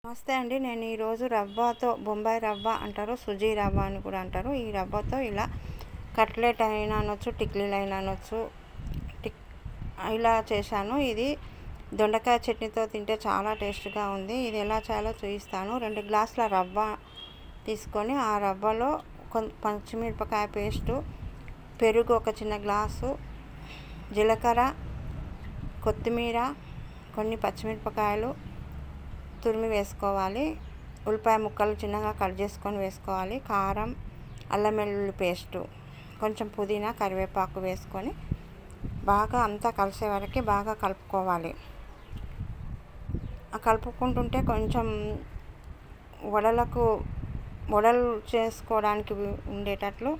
నమస్తే అండి. నేను ఈరోజు రవ్వతో బొంబాయి రవ్వ అంటారు, సుజీ రవ్వ అని కూడా అంటారు. ఈ రవ్వతో ఇలా కట్లెట్ అయినా అనొచ్చు, టిక్లీలు అయినా అనొచ్చు, ఇలా చేశాను. ఇది దొండకాయ చట్నీతో తింటే చాలా టేస్ట్గా ఉంది. ఇది ఎలా చేయాలో చూపిస్తాను. 2 గ్లాసుల రవ్వ తీసుకొని ఆ రవ్వలో పచ్చిమిరపకాయ పేస్టు, పెరుగు ఒక చిన్న గ్లాసు, జీలకర్ర, కొత్తిమీర, కొన్ని పచ్చిమిరపకాయలు తురిమి వేసుకోవాలి. ఉల్లిపాయ ముక్కలు చిన్నగా కట్ చేసుకొని వేసుకోవాలి. కారం, అల్లం వెల్లుల్లి పేస్టు, కొంచెం పుదీనా, కరివేపాకు వేసుకొని బాగా అంతా కలిసే వరకు బాగా కలుపుకోవాలి. కలుపుకుంటుంటే కొంచెం వడలు చేసుకోవడానికి ఉండేటట్లు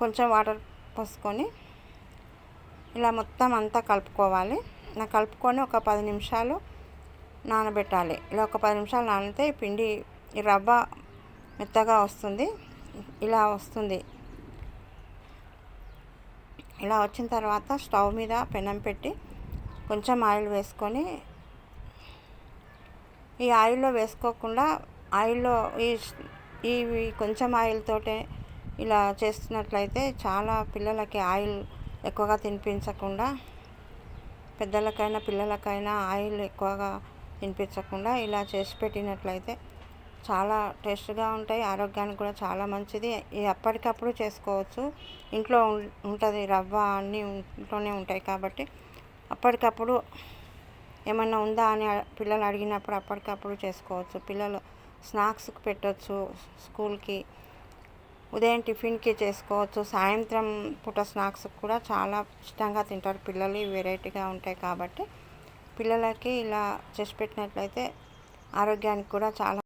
కొంచెం వాటర్ పోసుకొని ఇలా మొత్తం అంతా కలుపుకోవాలి. కలుపుకొని ఒక 10 నిమిషాలు నానబెట్టాలి. ఇలా ఒక 10 నిమిషాలు నానితే పిండి ఈ రవ్వ మెత్తగా వస్తుంది. ఇలా వస్తుంది. ఇలా వచ్చిన తర్వాత స్టవ్ మీద పెనం పెట్టి కొంచెం ఆయిల్ వేసుకొని, ఈ ఆయిల్లో వేసుకోకుండా ఆయిల్లో ఇవి కొంచెం ఆయిల్ తోటే ఇలా చేస్తున్నట్లయితే చాలా పిల్లలకి ఆయిల్ ఎక్కువగా తినిపించకుండా, పెద్దలకైనా పిల్లలకైనా ఆయిల్ ఎక్కువగా తినిపించకుండా ఇలా చేసి పెట్టినట్లయితే చాలా టేస్ట్గా ఉంటాయి. ఆరోగ్యానికి కూడా చాలా మంచిది. ఇది అప్పటికప్పుడు చేసుకోవచ్చు. ఇంట్లో ఉంటుంది రవ్వ, అన్నీ ఇంట్లోనే ఉంటాయి కాబట్టి అప్పటికప్పుడు ఏమన్నా ఉందా అని పిల్లలు అడిగినప్పుడు అప్పటికప్పుడు చేసుకోవచ్చు. పిల్లలు స్నాక్స్కి పెట్టవచ్చు, స్కూల్కి, ఉదయం టిఫిన్కి చేసుకోవచ్చు. సాయంత్రం పూట స్నాక్స్కి కూడా చాలా ఇష్టంగా తింటారు పిల్లలు. వెరైటీగా ఉంటాయి కాబట్టి పిల్లలకి ఇలా చేసి పెట్టినట్లయితే ఆరోగ్యానికి కూడా చాలా